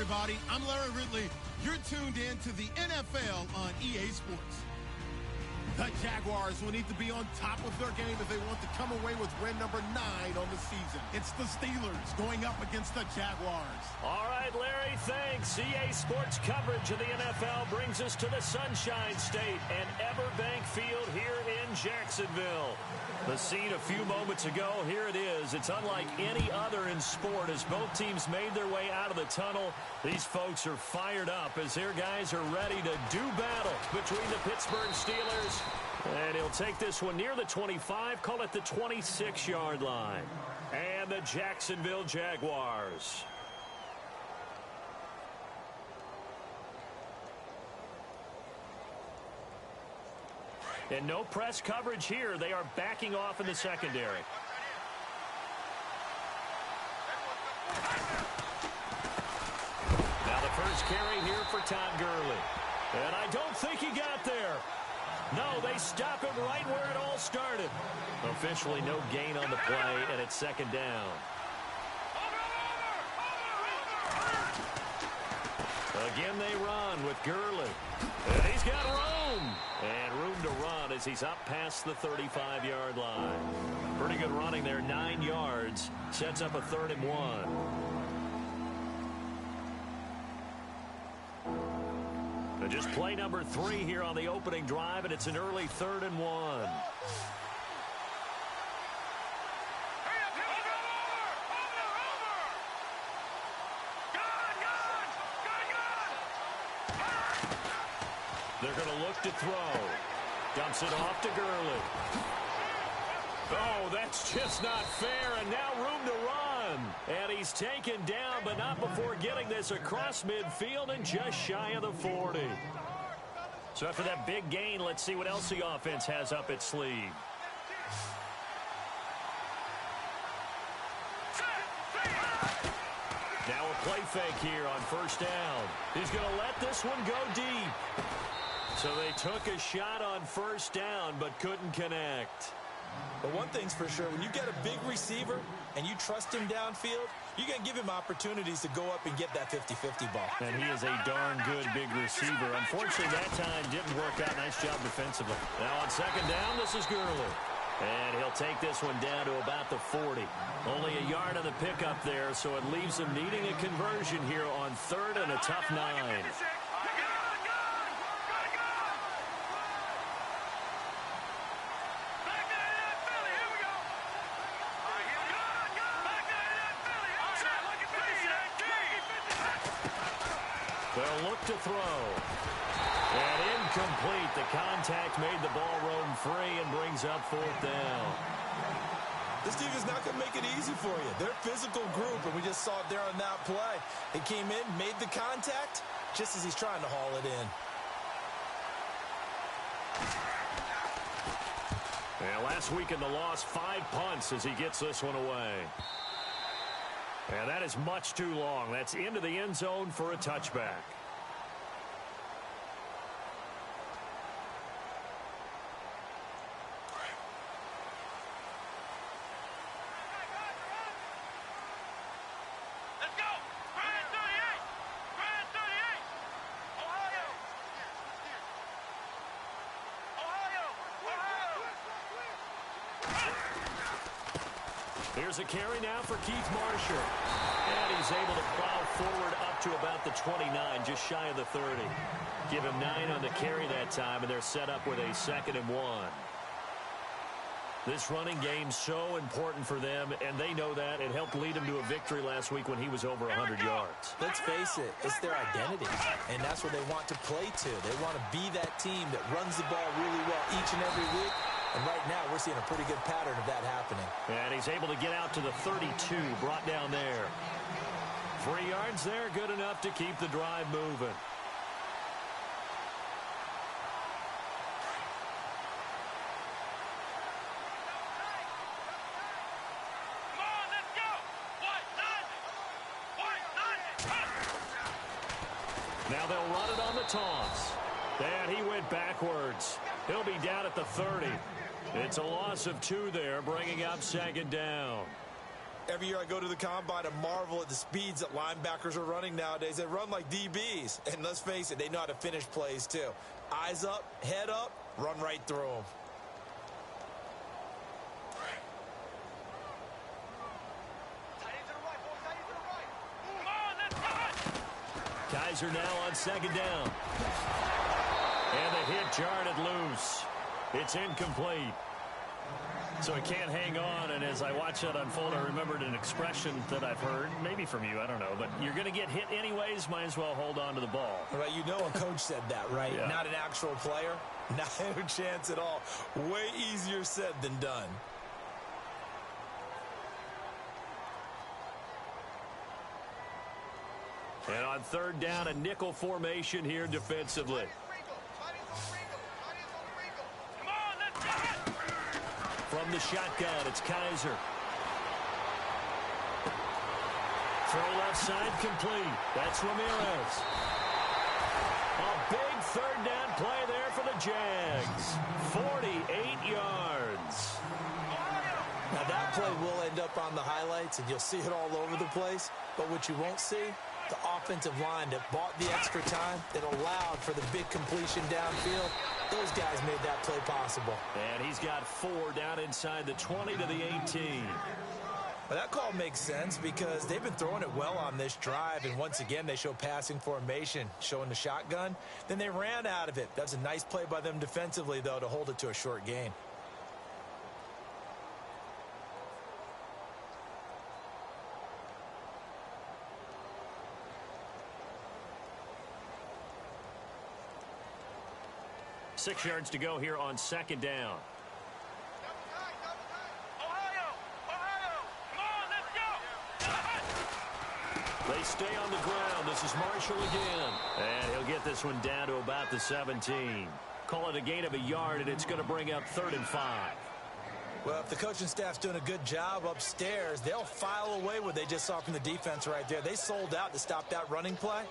everybody. I'm Larry Ridley. You're tuned in to the NFL on EA Sports. The Jaguars will need to be on top of their game if they want to come away with win number 9 on the season. It's the Steelers going up against the Jaguars. All right, Larry, thanks. EA Sports coverage of the NFL brings us to the Sunshine State and Everbank Field here in Jacksonville. The scene a few moments ago, here it is. It's unlike any other in sport as both teams made their way out of the tunnel. These folks are fired up as their guys are ready to do battle between the Pittsburgh Steelers. And he'll take this one near the 25, call it the 26-yard line. And the Jacksonville Jaguars. And no press coverage here. They are backing off in the secondary. Now the first carry here for Todd Gurley. And I don't think he got there. No, they stop him right where it all started. Officially no gain on the play, and it's second down. Again they run with Gurley. And he's got room. And room to run as he's up past the 35-yard line. Pretty good running there, 9 yards. Sets up a 3rd and 1. Just play number 3 here on the opening drive, and it's an early 3rd and 1. They're going to look to throw. Dumps it off to Gurley. Oh, that's just not fair, and now room to run. And he's taken down, but not before getting this across midfield and just shy of the 40. So after that big gain, let's see what else the offense has up its sleeve. Now a play fake here on first down. He's going to let this one go deep. So they took a shot on first down, but couldn't connect. But one thing's for sure, when you get a big receiver and you trust him downfield, you're going to give him opportunities to go up and get that 50-50 ball. And he is a darn good big receiver. Unfortunately, that time didn't work out. Nice job defensively. Now on second down, this is Gurley. And he'll take this one down to about the 40. Only a yard on the pickup there, so it leaves him needing a conversion here on 3rd and a tough 9. They'll look to throw. And incomplete. The contact made the ball roam free and brings up 4th down. This team is not going to make it easy for you. They're a physical group, and we just saw it there on that play. He came in, made the contact, just as he's trying to haul it in. And last week in the loss, 5 punts as he gets this one away. And that is much too long. That's into the end zone for a touchback. Let's go! Brand 38! Brand 38! Ohio! Ohio! Here's a carry now for Keith Marshall. And he's able to plow forward up to about the 29, just shy of the 30. Give him 9 on the carry that time, and they're set up with a 2nd and 1. This running game's so important for them, and they know that. It helped lead them to a victory last week when he was over 100 yards. Let's face it, it's their identity, and that's what they want to play to. They want to be that team that runs the ball really well each and every week. And right now, we're seeing a pretty good pattern of that happening. And he's able to get out to the 32, brought down there. 3 yards there, good enough to keep the drive moving. Now they'll run it on the toss. And he went backwards. He'll be down at the 30. It's a loss of 2 there, bringing up 2nd down. Every year I go to the combine and marvel at the speeds that linebackers are running nowadays. They run like DBs. And let's face it, they know how to finish plays too. Eyes up, head up, run right through them. Kaiser now on second down. And the hit jarred it loose. It's incomplete. So he can't hang on, and as I watch that unfold, I remembered an expression that I've heard, maybe from you, I don't know, but you're going to get hit anyways, might as well hold on to the ball. Right, you know a coach said that, right? Yeah. Not an actual player. Not a chance at all. Way easier said than done. And on third down, a nickel formation here defensively. From the shotgun, it's Kaiser. Throw left side complete. That's Ramirez. A big third down play there for the Jags. 48 yards. Now that play will end up on the highlights, and you'll see it all over the place. But what you won't see, the offensive line that bought the extra time, that allowed for the big completion downfield. Those guys made that play possible. And he's got 4 down inside the 20 to the 18. Well, that call makes sense because they've been throwing it well on this drive, and once again they show passing formation, showing the shotgun. Then they ran out of it. That's a nice play by them defensively, though, to hold it to a short gain. Six yards to go here on second down. They stay on the ground. This is Marshall again. And he'll get this one down to about the 17. Call it a gain of a yard, and it's going to bring up 3rd and 5. Well, if the coaching staff's doing a good job upstairs, they'll file away what they just saw from the defense right there. They sold out to stop that running play.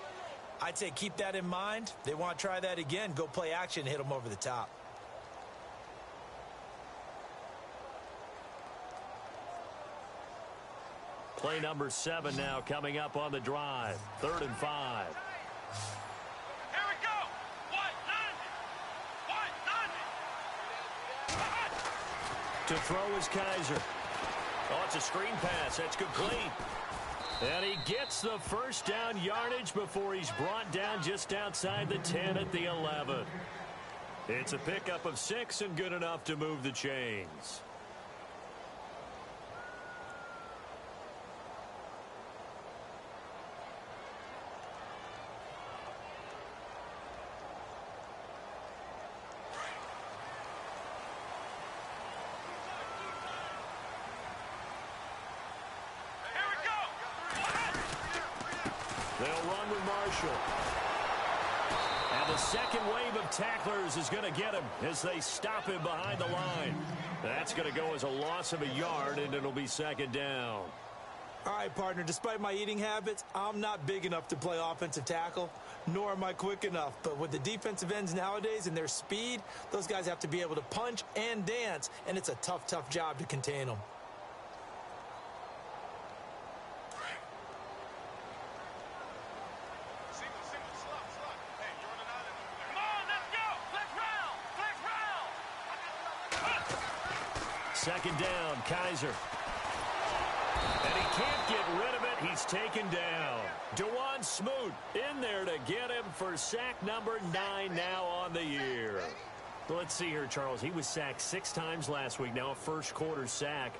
I'd say keep that in mind. They want to try that again. Go play action, hit them over the top. Play number 7 now coming up on the drive. 3rd and 5. Here we go. To throw is Kaiser. Oh, it's a screen pass. That's complete. And he gets the first down yardage before he's brought down just outside the 10 at the 11. It's a pickup of 6 and good enough to move the chains. They'll run with Marshall. And the second wave of tacklers is going to get him as they stop him behind the line. That's going to go as a loss of a yard, and it'll be second down. All right, partner, despite my eating habits, I'm not big enough to play offensive tackle, nor am I quick enough. But with the defensive ends nowadays and their speed, those guys have to be able to punch and dance, and it's a tough, tough job to contain them. Second down, Kaiser. And he can't get rid of it. He's taken down. DeJuan Smoot in there to get him for sack number 9 now on the year. Well, let's see here, Charles. He was sacked 6 times last week. Now a first quarter sack.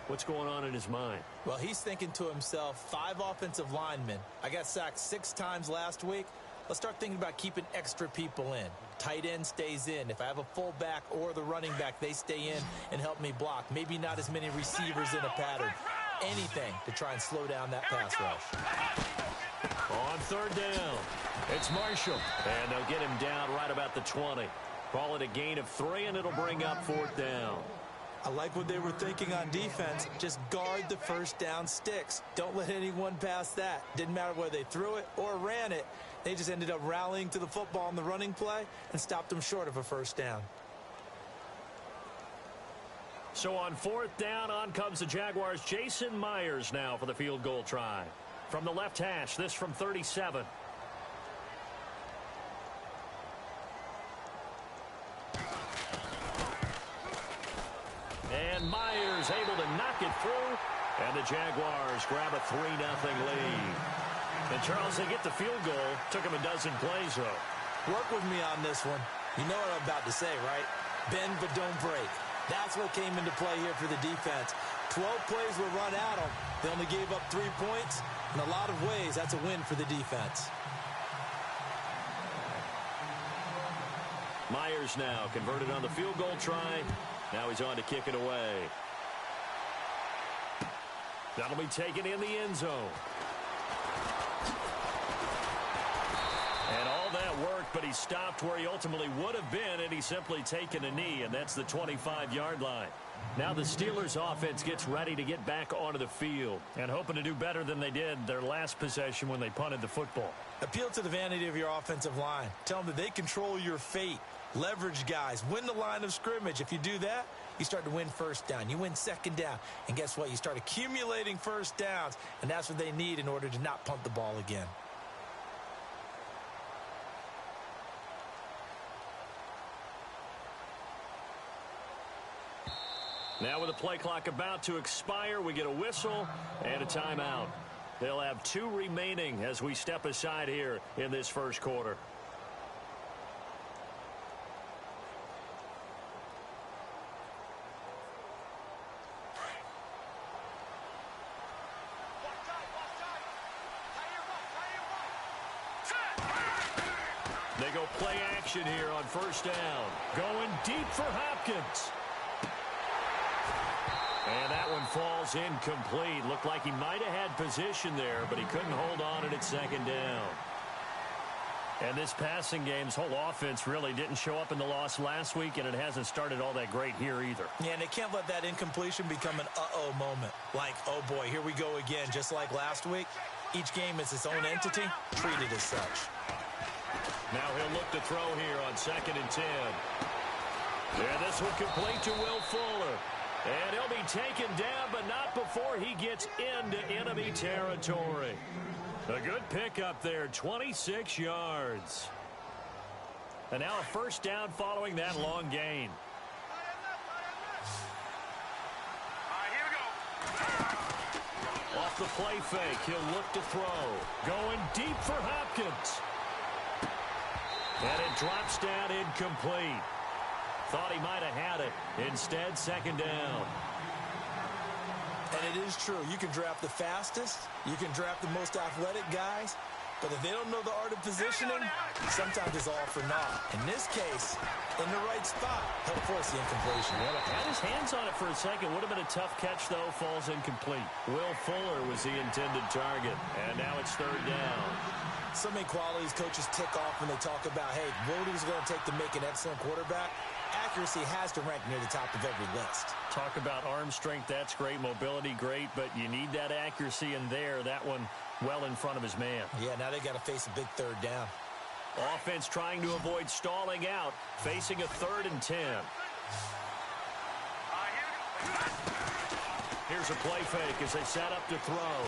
What's going on in his mind? Well, he's thinking to himself, 5 offensive linemen. I got sacked 6 times last week. Let's start thinking about keeping extra people in. Tight end stays in. If I have a fullback or the running back, they stay in and help me block. Maybe not as many receivers in a pattern. Anything to try and slow down that pass rush. On third down, it's Marshall. And they'll get him down right about the 20. Call it a gain of 3, and it'll bring up 4th down. I like what they were thinking on defense. Just guard the first down sticks. Don't let anyone pass that. Didn't matter whether they threw it or ran it. They just ended up rallying to the football on the running play and stopped them short of a first down. So on 4th down, on comes the Jaguars' Jason Myers now for the field goal try. From the left hash, this from 37. And Myers able to knock it through. And the Jaguars grab a 3-0 lead. And Charles, they get the field goal. Took him a dozen plays, though. Work with me on this one. You know what I'm about to say, right? Bend but don't break. That's what came into play here for the defense. 12 plays were run at them. They only gave up 3 points. In a lot of ways, that's a win for the defense. Myers now converted on the field goal try. Now he's on to kick it away. That'll be taken in the end zone. And all that worked, but he stopped where he ultimately would have been, and he's simply taken a knee, and that's the 25-yard line. Now the Steelers' offense gets ready to get back onto the field and hoping to do better than they did their last possession when they punted the football. Appeal to the vanity of your offensive line. Tell them that they control your fate. Leverage guys. Win the line of scrimmage. If you do that, you start to win first down. You win second down. And guess what? You start accumulating first downs. And that's what they need in order to not punt the ball again. Now with the play clock about to expire, we get a whistle and a timeout. They'll have 2 remaining as we step aside here in this first quarter. They go play action here on first down. Going deep for Hopkins. And that one falls incomplete. Looked like he might have had position there, but he couldn't hold on at second down. And this passing game's whole offense really didn't show up in the loss last week, and it hasn't started all that great here either. Yeah, and they can't let that incompletion become an uh-oh moment. Like, oh boy, here we go again, just like last week. Each game is its own entity, treated as such. Now he'll look to throw here on 2nd and 10. And this one complete to Will Fuller. And he'll be taken down, but not before he gets into enemy territory. A good pickup there, 26 yards. And now a first down following that long gain. Off the play fake, he'll look to throw. Going deep for Hopkins. And it drops down incomplete. Thought he might have had it. Instead, 2nd down. And it is true. You can draft the fastest. You can draft the most athletic guys. But if they don't know the art of positioning, sometimes it's all for naught. In this case, in the right spot, he'll force the incompletion. Yeah, had his hands on it for a second. Would have been a tough catch, though. Falls incomplete. Will Fuller was the intended target. And now it's 3rd down. So many qualities coaches tick off when they talk about, hey, what is it going to take to make an excellent quarterback? Accuracy has to rank near the top of every list. Talk about arm strength, that's great. Mobility, great, but you need that accuracy in there. That one well in front of his man. Yeah, now they got to face a big 3rd down. Offense trying to avoid stalling out, facing a 3rd and 10. Here's a play fake as they set up to throw.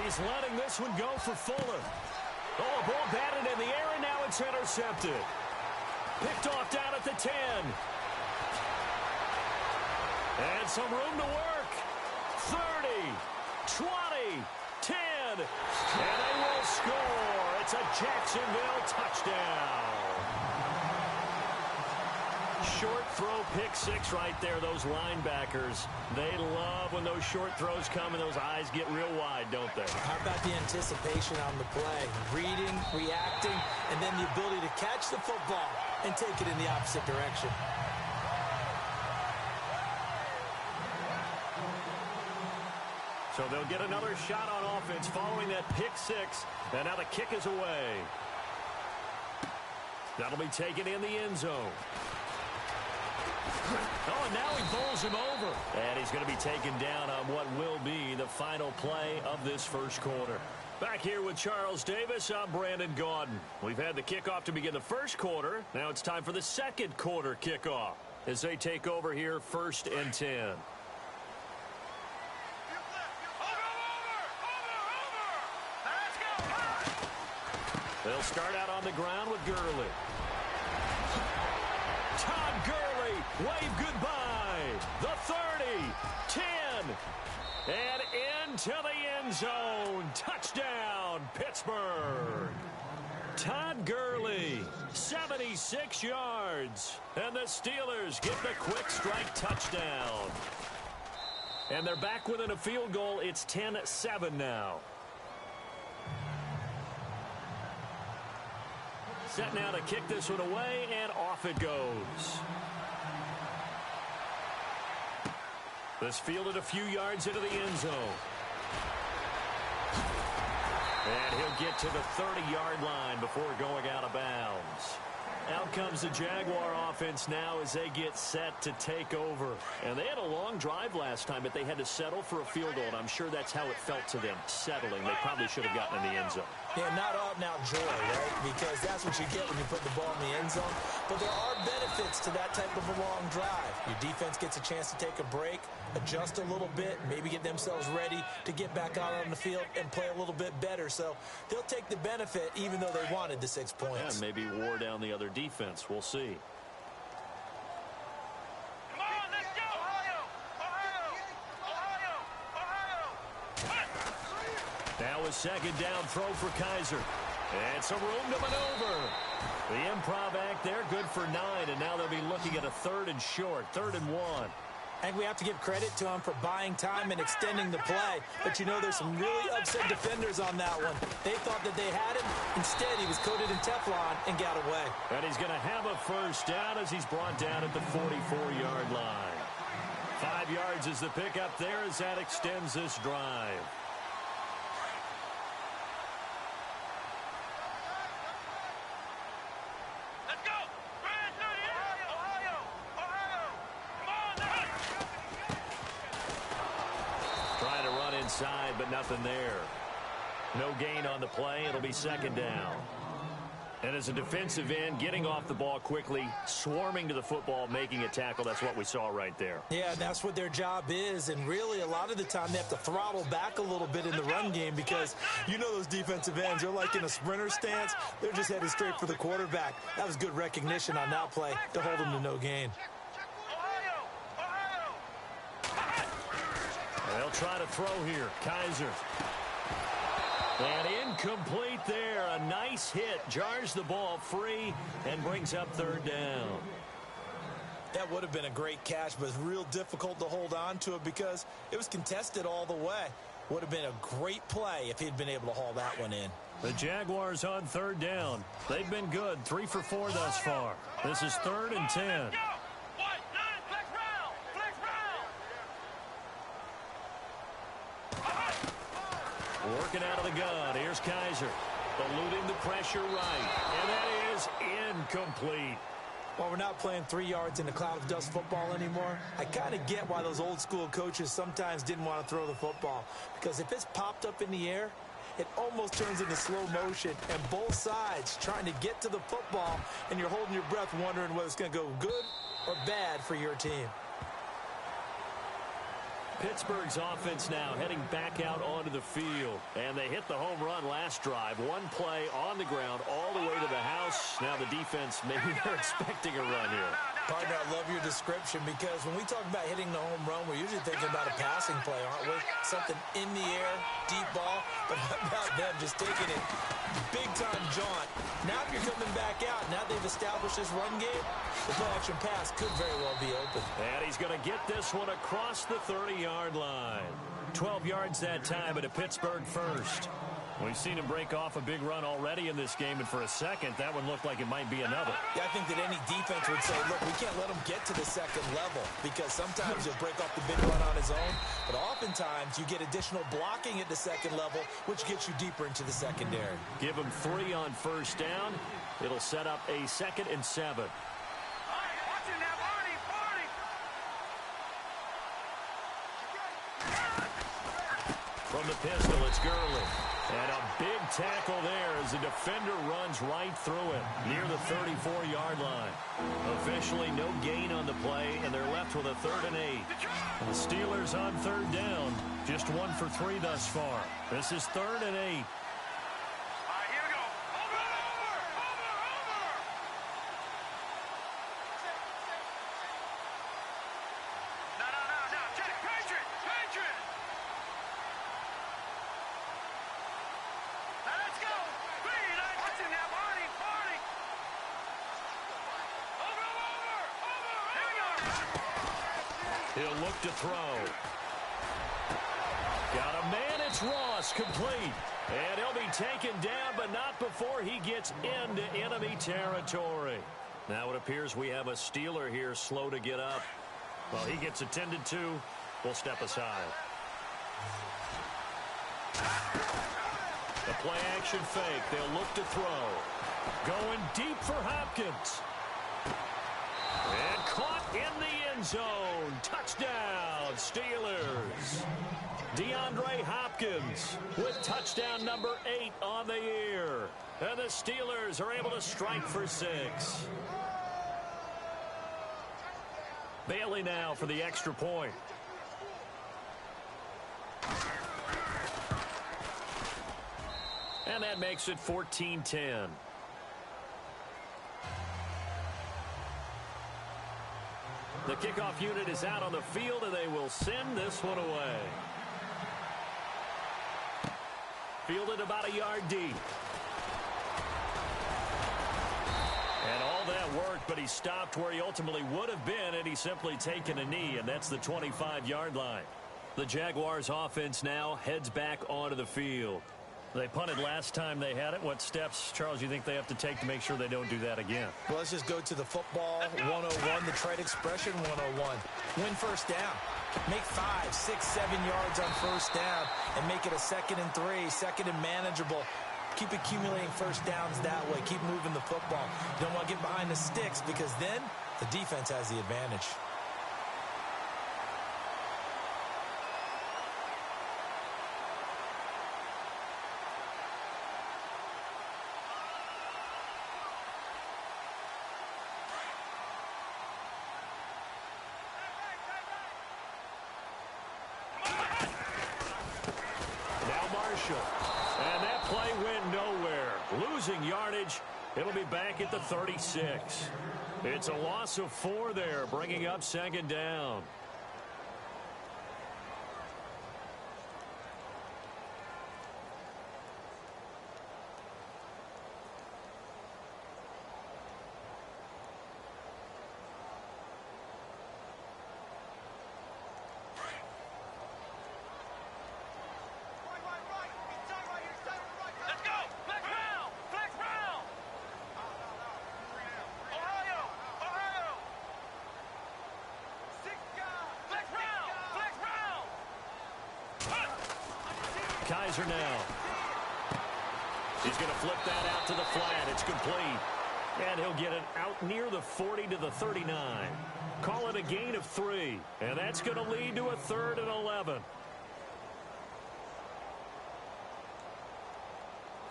He's letting this one go for Fuller. Oh, a ball batted in the air, and now it's intercepted. Picked off down at the 10. And some room to work. 30, 20, 10. And they will score. It's a Jacksonville touchdown. Short throw, pick 6 right there. Those linebackers, they love when those short throws come and those eyes get real wide, don't they? How about the anticipation on the play? Reading, reacting, and then the ability to catch the football and take it in the opposite direction. So they'll get another shot on offense following that pick 6. And now the kick is away. That'll be taken in the end zone. Oh, and now he bowls him over. And he's going to be taken down on what will be the final play of this first quarter. Back here with Charles Davis, I'm Brandon Gaudin. We've had the kickoff to begin the first quarter. Now it's time for the second quarter kickoff. as they take over here, 1st and 10. They'll start out on the ground with Gurley. Todd Gurley, wave goodbye. The 30, 10, and into the end zone. Touchdown, Pittsburgh. Todd Gurley, 76 yards. And the Steelers get the quick strike touchdown. And they're back within a field goal. It's 10-7 now. Set now to kick this one away, and off it goes. This fielded a few yards into the end zone. And he'll get to the 30-yard line before going out of bounds. Out comes the Jaguar offense now as they get set to take over. And they had a long drive last time, but they had to settle for a field goal, and I'm sure that's how it felt to them, settling. They probably should have gotten in the end zone. Yeah, not out-and-out joy, right? Because that's what you get when you put the ball in the end zone. But there are benefits to that type of a long drive. Your defense gets a chance to take a break, adjust a little bit, maybe get themselves ready to get back out on the field and play a little bit better. So they'll take the benefit even though they wanted the 6 points. Yeah, maybe wore down the other defense. We'll see. Come on, let's go! Ohio! Now a 2nd down throw for Kaiser. And some room to maneuver. The improv act there, good for 9, and now they'll be looking at a 3rd and short, 3rd and 1. I think we have to give credit to him for buying time and extending the play. But, you know, there's some really upset defenders on that one. They thought that they had him. Instead, he was coated in Teflon and got away. And he's going to have a 1st down as he's brought down at the 44-yard line. 5 yards is the pickup there as that extends this drive. Let's go! Grand 38! Ohio! Come on, Trying to run inside, but nothing there. No gain on the play. It'll be 2nd down. And as a defensive end, getting off the ball quickly, swarming to the football, making a tackle, that's what we saw right there. Yeah, that's what their job is. And really, a lot of the time, they have to throttle back a little bit in the run game because you know those defensive ends, they're like in a sprinter stance. They're just headed straight for the quarterback. That was good recognition on that play to hold them to no gain. They'll try to throw here. Kaiser. And incomplete there. A nice hit. Jars the ball free and brings up 3rd down. That would have been a great catch, but it's real difficult to hold on to it because it was contested all the way. Would have been a great play if he'd been able to haul that one in. The Jaguars on 3rd down. They've been good. 3 for 4 thus far. This is 3rd and 10. Working out of the gun. Here's Kaiser. Eluding the pressure right. And that is incomplete. Well, we're not playing 3 yards in a cloud of dust football anymore. I kind of get why those old school coaches sometimes didn't want to throw the football. Because if it's popped up in the air, it almost turns into slow motion. And both sides trying to get to the football, and you're holding your breath wondering whether it's going to go good or bad for your team. Pittsburgh's offense now heading back out onto the field. And they hit the home run last drive. One play on the ground all the way to the house. Now the defense, maybe they're expecting a run here. Partner, I love your description because when we talk about hitting the home run, we're usually thinking about a passing play, aren't we? Something in the air, deep ball. But how about them just taking it big-time jaunt? Now if you're coming back out, now they've established this run game, the play-action pass could very well be open. And he's going to get this one across the 30-yard line. 12 yards that time, but a Pittsburgh 1st. We've seen him break off a big run already in this game, and for a second, that one looked like it might be another. Yeah, I think that any defense would say, look, we can't let him get to the 2nd level because sometimes he'll break off the big run on his own, but oftentimes you get additional blocking at the 2nd level, which gets you deeper into the secondary. Give him 3 on 1st down. It'll set up a 2nd and 7. From the pistol, it's Gurley. And a big tackle there as the defender runs right through it near the 34-yard line. Officially no gain on the play, and they're left with a 3rd and 8. The Steelers on 3rd down, just 1 for 3 thus far. This is 3rd and 8. He'll look to throw. Got a man, it's Ross, complete. And he'll be taken down, but not before he gets into enemy territory. Now it appears we have a Steeler here slow to get up. While he gets attended to, we'll step aside. The play action fake. They'll look to throw. Going deep for Hopkins. And caught in the end zone. Touchdown, Steelers. DeAndre Hopkins with touchdown number 8 on the year. And the Steelers are able to strike for 6. Bailey now for the extra point. And that makes it 14-10. The kickoff unit is out on the field, and they will send this one away. Fielded about a yard deep. And all that worked, but he stopped where he ultimately would have been, and he's simply taken a knee, and that's the 25-yard line. The Jaguars offense now heads back onto the field. They punted last time they had it. What steps, Charles, you think they have to take to make sure they don't do that again? Well, let's just go to the football 101, the trade expression 101. Win first down. Make 5, 6, 7 yards on first down and make it a 2nd and 3, 2nd and manageable. Keep accumulating first downs that way. Keep moving the football. You don't want to get behind the sticks because then the defense has the advantage. And that play went nowhere. Losing yardage. It'll be back at the 36. It's a loss of 4 there, bringing up 2nd down. Kaiser now. He's going to flip that out to the flat. It's complete. And he'll get it out near the 40 to the 39. Call it a gain of 3. And that's going to lead to a 3rd and 11.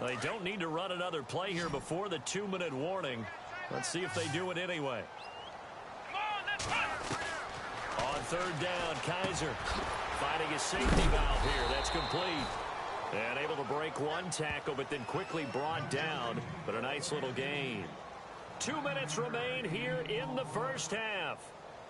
They don't need to run another play here before the 2-minute warning. Let's see if they do it anyway. On 3rd down, Kaiser finding his safety valve here. That's complete. And able to break one tackle, but then quickly brought down. But a nice little gain. 2 minutes remain here in the first half.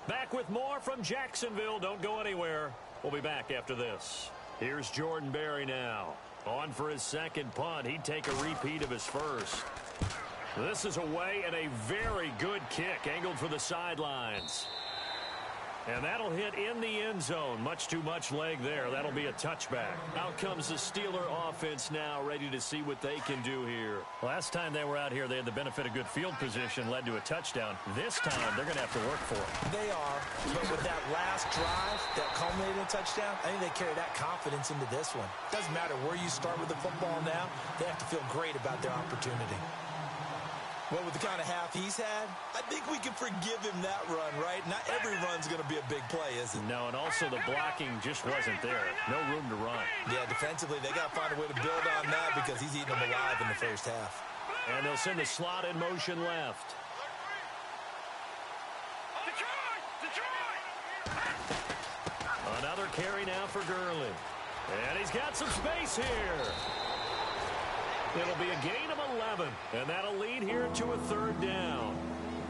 Back with more from Jacksonville. Don't go anywhere. We'll be back after this. Here's Jordan Berry now. On for his 2nd punt. He'd take a repeat of his first. This is away and a very good kick. Angled for the sidelines. And that'll hit in the end zone. Much too much leg there. That'll be a touchback. Out comes the Steeler offense now, ready to see what they can do here. Last time they were out here, they had the benefit of good field position, led to a touchdown. This time, they're going to have to work for it. They are, but with that last drive that culminated in a touchdown, I think they carry that confidence into this one. Doesn't matter where you start with the football now, they have to feel great about their opportunity. Well, with the kind of half he's had, I think we can forgive him that run, right? Not every run's going to be a big play, is it? No, and also the blocking just wasn't there. No room to run. Yeah, defensively, they got to find a way to build on that because he's eating them alive in the first half. And they'll send the slot in motion left. Another carry now for Gurley. And he's got some space here. It'll be a gain of 11, and that'll lead here to a third down.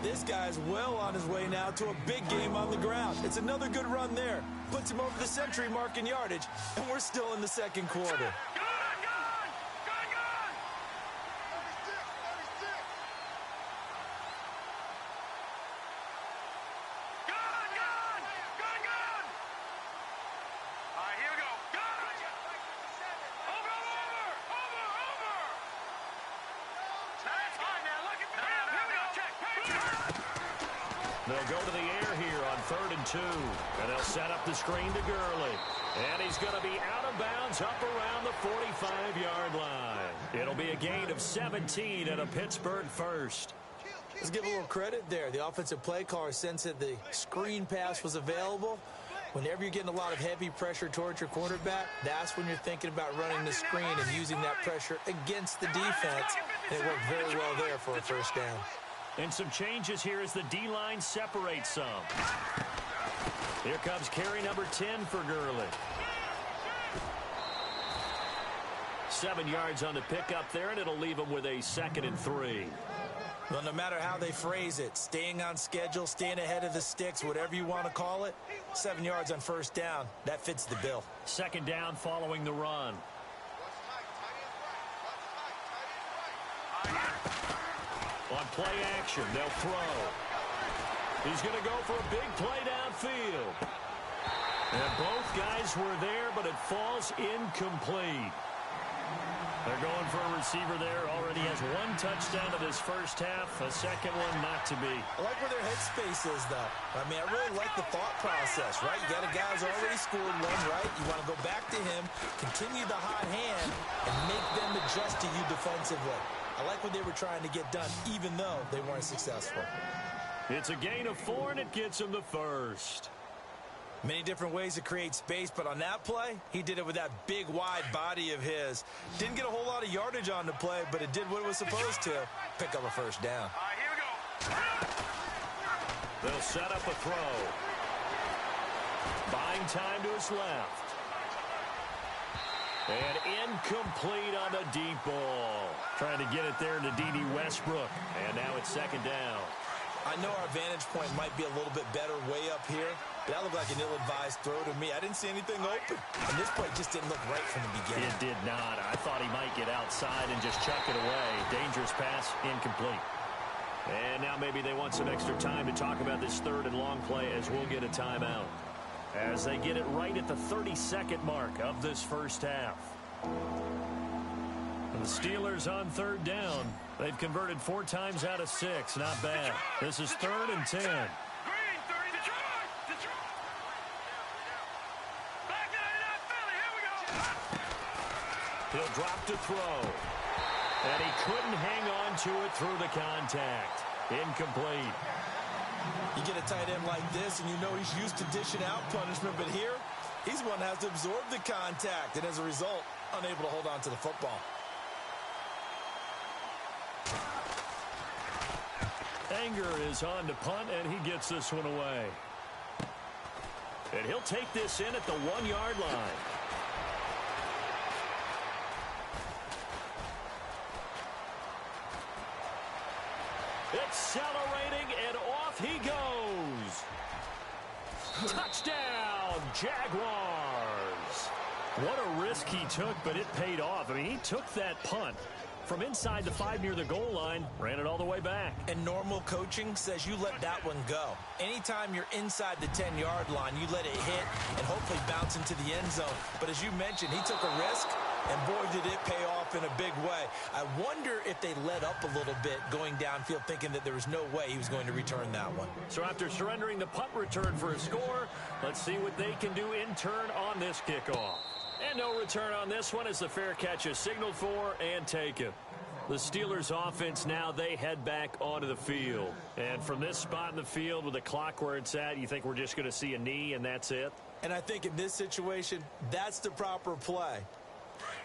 This guy's well on his way now to a big game on the ground. It's another good run there. Puts him over the century mark in yardage, and we're still in the second quarter. They'll go to the air here on 3rd and 2. And they'll set up the screen to Gurley. And he's going to be out of bounds up around the 45-yard line. It'll be a gain of 17 and a Pittsburgh first. Let's give a little credit there. The offensive play caller sensed that the screen pass was available. Whenever you're getting a lot of heavy pressure towards your quarterback, that's when you're thinking about running the screen and using that pressure against the defense. And it worked very well there for a first down. And some changes here as the D-line separates some. Here comes carry number 10 for Gurley. 7 yards on the pickup there, and it'll leave him with a 2nd and 3. Well, no matter how they phrase it, staying on schedule, staying ahead of the sticks, whatever you want to call it, 7 yards on first down, that fits the bill. 2nd down following the run. On play action, they'll throw. He's going to go for a big play downfield. And both guys were there, but it falls incomplete. They're going for a receiver there. Already has 1 touchdown to this first half. A second one not to be. I like where their headspace is, though. I mean, I really like the thought process, right? You got a guy who's already scored one, right? You want to go back to him, continue the hot hand, and make them adjust to you defensively. I like what they were trying to get done, even though they weren't successful. It's a gain of 4, and it gets him the first. Many different ways to create space, but on that play, he did it with that big, wide body of his. Didn't get a whole lot of yardage on the play, but it did what it was supposed to, pick up a first down. They'll set up a throw. Buying time to his left. And incomplete on the deep ball. Trying to get it there to D.D. Westbrook. And now it's 2nd down. I know our vantage point might be a little bit better way up here, but that looked like an ill-advised throw to me. I didn't see anything open. And this play just didn't look right from the beginning. It did not. I thought he might get outside and just chuck it away. Dangerous pass, incomplete. And now maybe they want some extra time to talk about this 3rd and long play as we'll get a timeout. As they get it right at the 32nd mark of this first half. And the Steelers on 3rd down. They've converted 4 times out of 6. Not bad. This is 3rd and 10. He'll drop to throw. And he couldn't hang on to it through the contact. Incomplete. You get a tight end like this, and you know he's used to dishing out punishment, but here, he's one that has to absorb the contact, and as a result, unable to hold on to the football. Anger is on to punt, and he gets this one away. And he'll take this in at the 1-yard line. Accelerating, and off he goes. Touchdown, Jaguars. What a risk he took, but it paid off. I mean, he took that punt from inside the 5 near the goal line, ran it all the way back. And normal coaching says you let that one go. Anytime you're inside the 10-yard line, you let it hit and hopefully bounce into the end zone. But as you mentioned, he took a risk, and boy, did it pay off in a big way. I wonder if they let up a little bit going downfield, thinking that there was no way he was going to return that one. So after surrendering the punt return for a score, let's see what they can do in turn on this kickoff. And no return on this one as the fair catch is signaled for and taken. The Steelers offense now, they head back onto the field. And from this spot in the field with the clock where it's at, you think we're just going to see a knee and that's it? And I think in this situation, that's the proper play.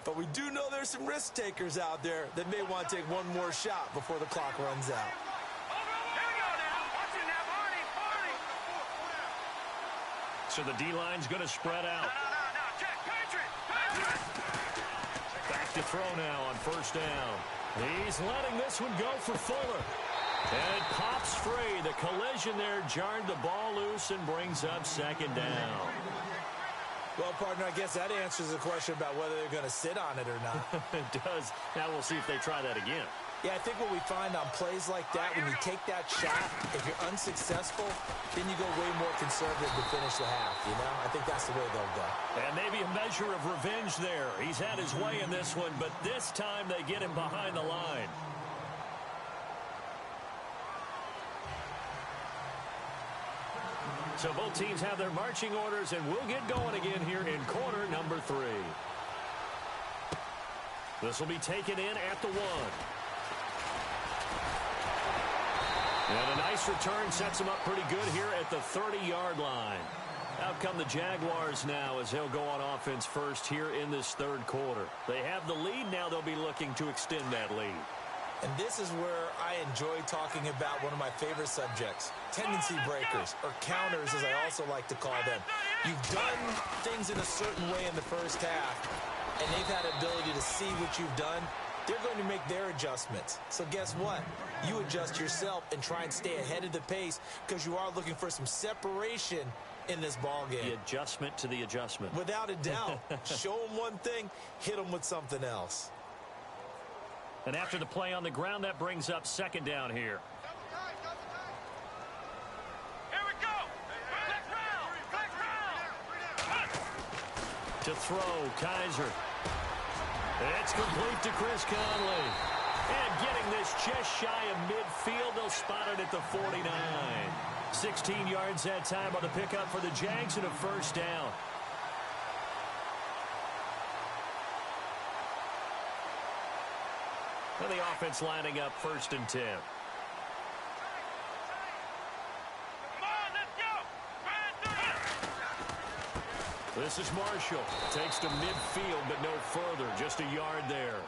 But we do know there's some risk takers out there that may want to take one more shot before the clock runs out. So the D-line's going to spread out. Back to throw now on first down. He's letting this one go for Fuller. And it pops free. The collision there jarred the ball loose and brings up second down. Well, partner, I guess that answers the question about whether they're going to sit on it or not. It does. Now we'll see if they try that again. Yeah, I think what we find on plays like that, when you take that shot, if you're unsuccessful, then you go way more conservative to finish the half, you know? I think that's the way they'll go. And maybe a measure of revenge there. He's had his way in this one, but this time they get him behind the line. So both teams have their marching orders, and we'll get going again here in quarter number 3. This will be taken in at the 1. And a nice return sets him up pretty good here at the 30-yard line. Out come the Jaguars now as they'll go on offense first here in this third quarter. They have the lead. Now they'll be looking to extend that lead. And this is where I enjoy talking about one of my favorite subjects, tendency breakers, or counters as I also like to call them. You've done things in a certain way in the first half, and they've had ability to see what you've done. They're going to make their adjustments. So guess what? You adjust yourself and try and stay ahead of the pace because you are looking for some separation in this ball game. The adjustment to the adjustment. Without a doubt. Show them one thing, hit them with something else. And after the play on the ground, that brings up second down here. Here we go. To throw, Kaiser. It's complete to Chris Conley. And getting this just shy of midfield, they'll spot it at the 49. 16 yards that time on the pickup for the Jags and a first down. And the offense lining up 1st and 10. This is Marshall. Takes to midfield, but no further. Just a yard there.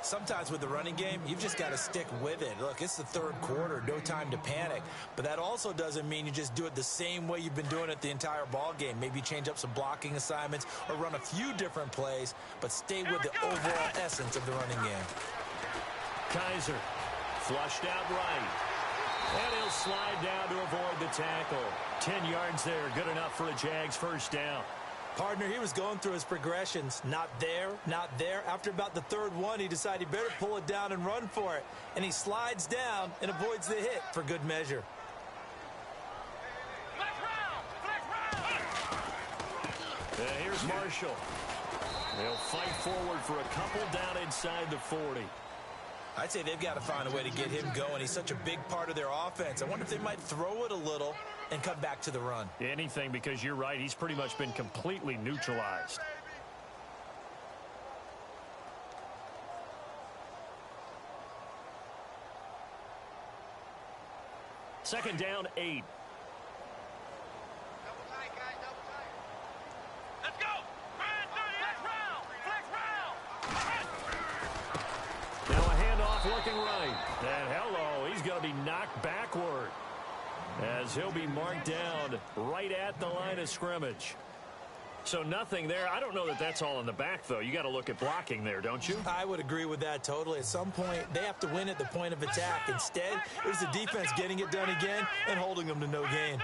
Sometimes with the running game, you've just got to stick with it. Look, it's the third quarter, no time to panic. But that also doesn't mean you just do it the same way you've been doing it the entire ball game. Maybe change up some blocking assignments or run a few different plays, but stay with the overall essence of the running game. Kaiser flushed out right. And he'll slide down to avoid the tackle. 10 yards there, good enough for a Jags first down. Partner, he was going through his progressions. Not there, not there. After about the third one, he decided he better pull it down and run for it. And he slides down and avoids the hit for good measure. Here's Marshall. They'll fight forward for a couple down inside the 40. I'd say they've got to find a way to get him going. He's such a big part of their offense. I wonder if they might throw it a little and come back to the run. Anything, because you're right. He's pretty much been completely neutralized. Second down, 8. Let's go. Now a handoff looking right. And hello, he's going to be knocked backward as he'll be marked down right at the line of scrimmage. So nothing there. I don't know that that's all in the back, though. You got to look at blocking there, don't you? I would agree with that totally. At some point, they have to win at the point of attack. Instead, it was the defense getting it done again and holding them to no gain.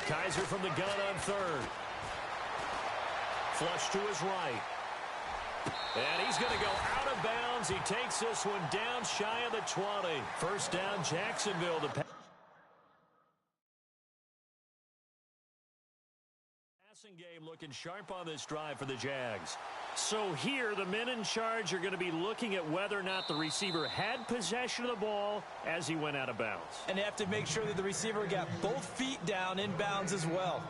Kaiser from the gun on third. Flush to his right. And he's going to go out of bounds. He takes this one down shy of the 20. First down, Jacksonville. The passing game looking sharp on this drive for the Jags. So here, the men in charge are going to be looking at whether or not the receiver had possession of the ball as he went out of bounds. And they have to make sure that the receiver got both feet down in bounds as well.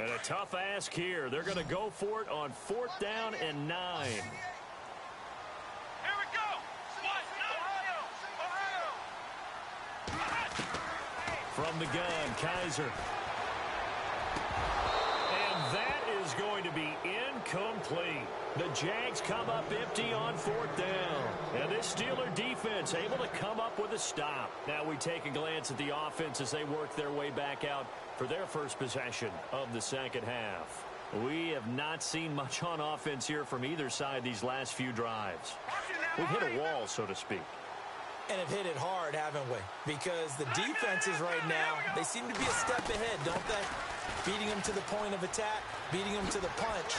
And a tough ask here. They're going to go for it on 4th down and 9. Here we go. Ohio. From the gun, Kaiser. And that is going to be incomplete. The Jags come up empty on 4th down. And this Steeler defense able to come up with a stop. Now we take a glance at the offense as they work their way back out for their first possession of the second half. We have not seen much on offense here from either side these last few drives. We've hit a wall, so to speak. And have hit it hard, haven't we? Because the defenses right now, they seem to be a step ahead, don't they? Beating them to the point of attack, beating them to the punch.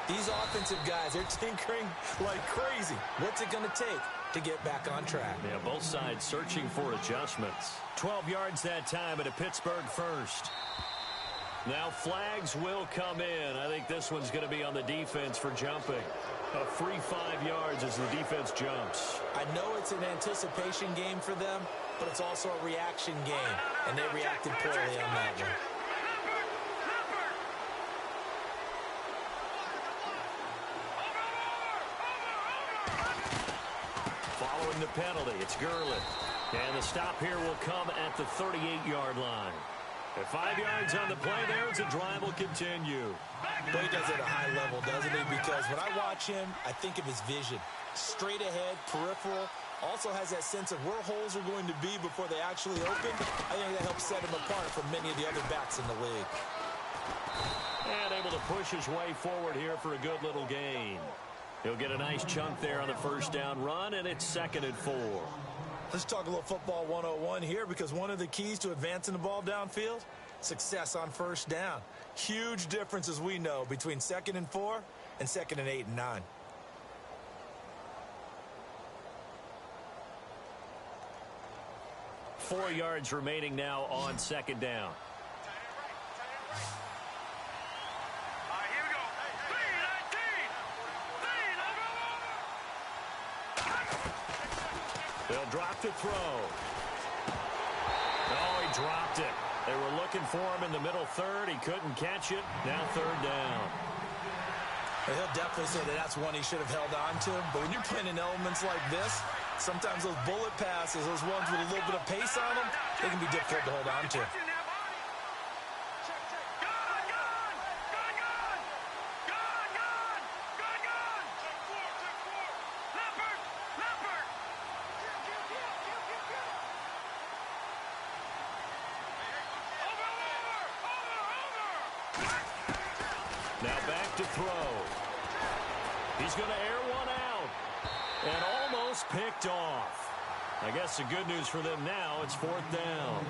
These offensive guys, they're tinkering like crazy. What's it going to take to get back on track? Yeah, both sides searching for adjustments. 12 yards that time at a Pittsburgh first. Now flags will come in. I think this one's going to be on the defense for jumping. A free 5 yards as the defense jumps. I know it's an anticipation game for them, but it's also a reaction game, and they reacted poorly on that one. Following the penalty, it's Gurley. And the stop here will come at the 38-yard line. At 5 yards on the play there, as the drive will continue. But he does it at a high level, doesn't he? Because when I watch him, I think of his vision. Straight ahead, peripheral. Also has that sense of where holes are going to be before they actually open. I think that helps set him apart from many of the other backs in the league. And able to push his way forward here for a good little gain. He'll get a nice chunk there on the first down run, and it's 2nd and 4. Let's talk a little football 101 here, because one of the keys to advancing the ball downfield, success on first down. Huge difference, as we know, between 2nd and 4 and 2nd and 8 and 9. Four yards remaining now on 2nd down. They'll drop to throw. Oh, he dropped it. They were looking for him in the middle third. He couldn't catch it. Now 3rd down. He'll definitely say that that's one he should have held on to. But when you're playing in elements like this, sometimes those bullet passes, those ones with a little bit of pace on them, they can be difficult to hold on to. Now back to throw. He's going to air one out. And almost picked off. I guess the good news for them now, it's 4th down.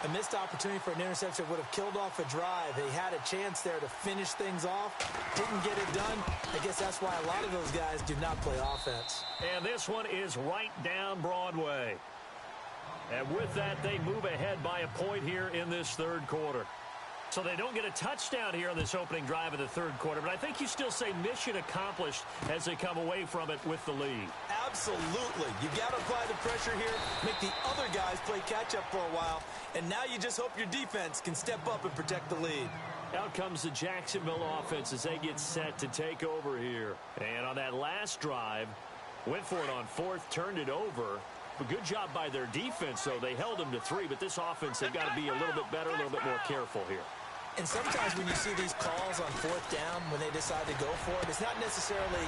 A missed opportunity for an interception would have killed off a drive. They had a chance there to finish things off. Didn't get it done. I guess that's why a lot of those guys do not play offense. And this one is right down Broadway. And with that, they move ahead by a point here in this 3rd quarter. So they don't get a touchdown here on this opening drive of the 3rd quarter, but I think you still say mission accomplished as they come away from it with the lead. Absolutely. You've got to apply the pressure here, make the other guys play catch-up for a while, and now you just hope your defense can step up and protect the lead. Out comes the Jacksonville offense as they get set to take over here. And on that last drive, went for it on 4th, turned it over. A good job by their defense, though. They held them to 3, but this offense, they've got to be a little bit better, a little bit more careful here. And sometimes when you see these calls on 4th down, when they decide to go for it, it's not necessarily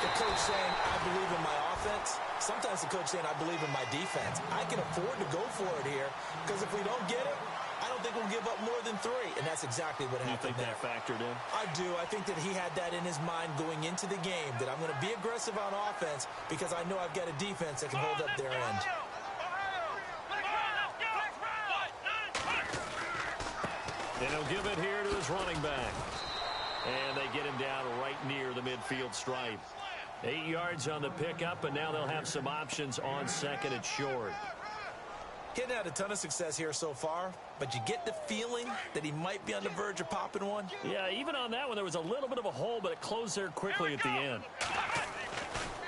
the coach saying, I believe in my offense. Sometimes the coach saying, I believe in my defense. I can afford to go for it here, because if we don't get it, I don't think we'll give up more than 3. And that's exactly what happened there. You think that factored in? I do. I think that he had that in his mind going into the game, that I'm going to be aggressive on offense because I know I've got a defense that can hold up their end. And he'll give it here to his running back. And they get him down right near the midfield stripe. 8 yards on the pickup, and now they'll have some options on 2nd and short. He hadn't had a ton of success here so far, but you get the feeling that he might be on the verge of popping one. Yeah, even on that one, there was a little bit of a hole, but it closed there quickly at the end.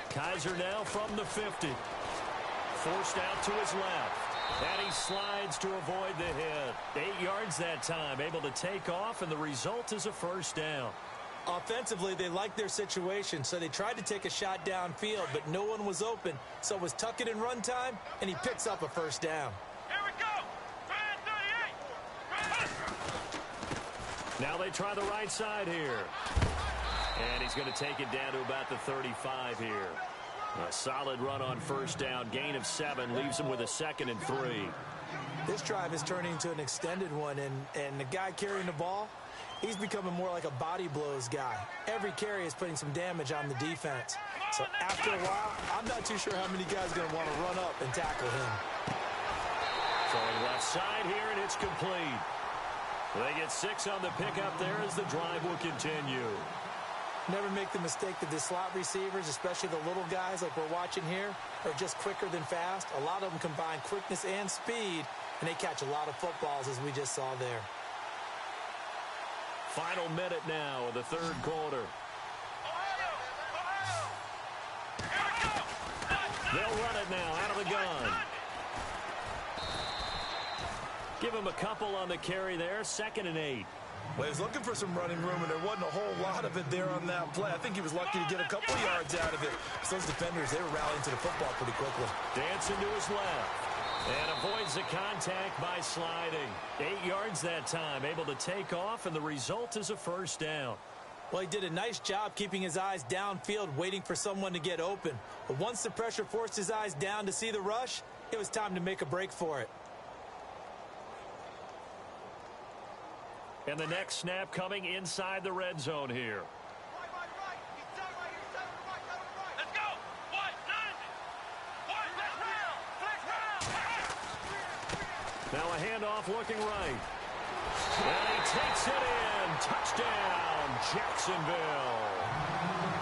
Kaiser now from the 50. Forced out to his left. And he slides to avoid the hit. 8 yards that time, able to take off, and the result is a first down. Offensively, they liked their situation, so they tried to take a shot downfield, but no one was open. So it was tuck it in run time, and he picks up a first down. Here we go. Try 38. Now they try the right side here. And he's going to take it down to about the 35 here. A solid run on first down. Gain of 7 leaves him with a 2nd and 3. This drive is turning into an extended one, and the guy carrying the ball, he's becoming more like a body blows guy. Every carry is putting some damage on the defense. So after a while, I'm not too sure how many guys are going to want to run up and tackle him. Throwing left side here, and it's complete. They get 6 on the pickup there as the drive will continue. Never make the mistake that the slot receivers, especially the little guys like we're watching here, are just quicker than fast. A lot of them combine quickness and speed, and they catch a lot of footballs, as we just saw there. Final minute now of the third quarter. They'll run it now out of the gun. Give him a couple on the carry there. 2nd and 8. Well, he was looking for some running room, and there wasn't a whole lot of it there on that play. I think he was lucky to get a couple of yards out of it. Those defenders, they were rallying to the football pretty quickly. Dancing to his left. And avoids the contact by sliding. 8 yards that time, able to take off, and the result is a first down. Well, he did a nice job keeping his eyes downfield, waiting for someone to get open. But once the pressure forced his eyes down to see the rush, it was time to make a break for it. And the next snap coming inside the red zone here. Let's go. What? Now a handoff looking right. And he takes it in. Touchdown, Jacksonville.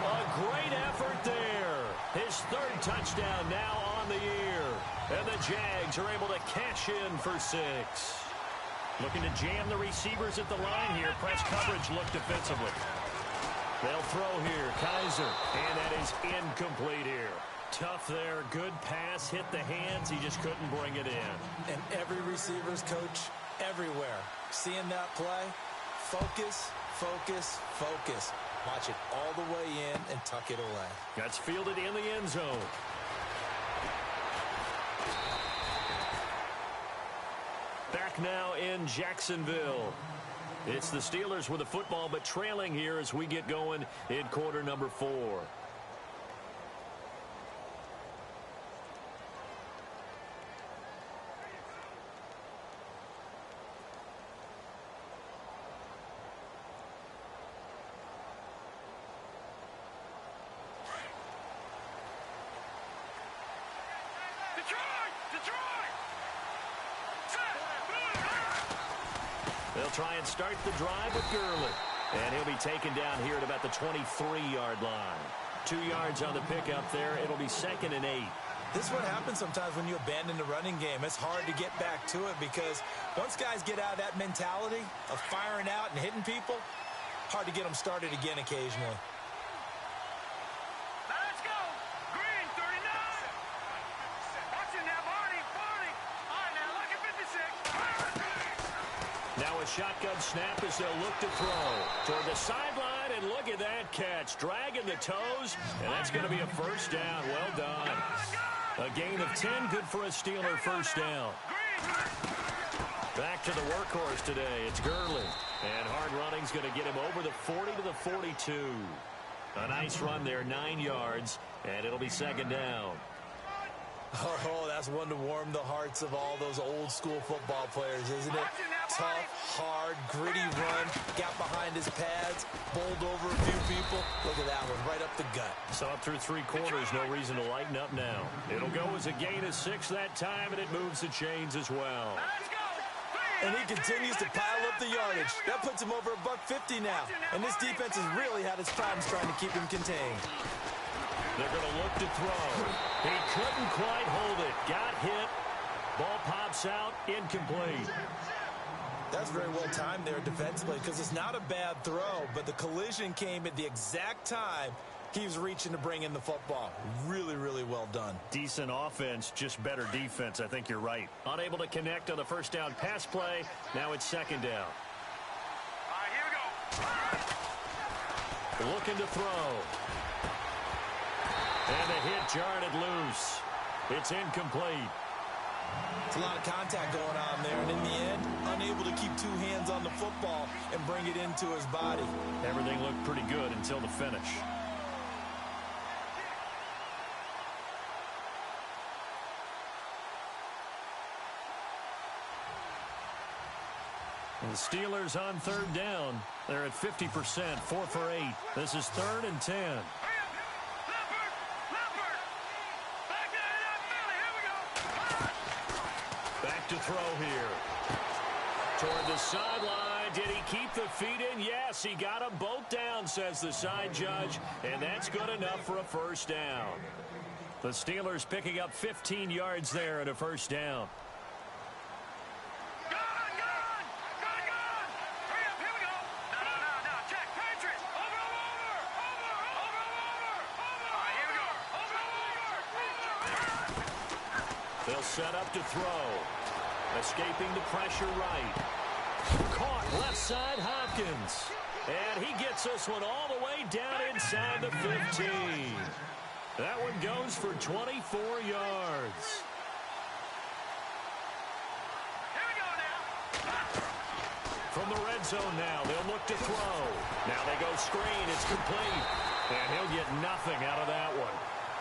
A great effort there. His 3rd touchdown now on the year. And the Jags are able to cash in for 6. Looking to jam the receivers at the line here. Press coverage look defensively. They'll throw here. Kaiser. And that is incomplete here. Tough there. Good pass. Hit the hands. He just couldn't bring it in. And every receiver's coach everywhere. Seeing that play, focus, focus, focus. Watch it all the way in and tuck it away. That's fielded in the end zone. Back now in Jacksonville. It's the Steelers with the football, but trailing here as we get going in quarter number 4. They'll try and start the drive with Gurley. And he'll be taken down here at about the 23-yard line. 2 yards on the pickup there. It'll be 2nd and 8. This is what happens sometimes when you abandon the running game. It's hard to get back to it because once guys get out of that mentality of firing out and hitting people, hard to get them started again occasionally. Let's go. Green 39. Watching that Barney. All right, now look at 56. Now a shotgun snap as they'll look to throw toward the sideline, and look at that catch. Dragging the toes, and that's going to be a first down. Well done. A gain of 10, good for a Steeler first down. Back to the workhorse today. It's Gurley. And hard running's going to get him over the 40 to the 42. A nice run there, 9 yards, and it'll be 2nd down. Oh, that's one to warm the hearts of all those old school football players, isn't it? Tough, hard, gritty run, got behind his pads, bowled over a few people. Look at that one, right up the gut. So up through 3 quarters, no reason to lighten up now. It'll go as a gain of 6 that time, and it moves the chains as well. And he continues to pile up the yardage. That puts him over $150 now. And this defense has really had its problems trying to keep him contained. They're going to look to throw. He couldn't quite hold it. Got hit. Ball pops out. Incomplete. That's very well timed there defensively because it's not a bad throw, but the collision came at the exact time He was reaching to bring in the football. Really, really well done. Decent offense, just better defense. I think you're right. Unable to connect on the first down pass play. Now it's second down. All right, here we go. Looking to throw. And the hit jarred it loose. It's incomplete. It's a lot of contact going on there, and in the end, unable to keep two hands on the football and bring it into his body. Everything looked pretty good until the finish. The Steelers on third down. They're at 50%, 4 for 8. This is 3rd and 10. Back to throw here. Toward the sideline. Did he keep the feet in? Yes, he got them both down, says the side judge. And that's good enough for a first down. The Steelers picking up 15 yards there at a first down. They'll set up to throw. Escaping the pressure right. Caught left side Hopkins. And he gets this one all the way down inside the 15. That one goes for 24 yards. Here we go now. From the red zone now, they'll look to throw. Now they go screen. It's complete. And he'll get nothing out of that one.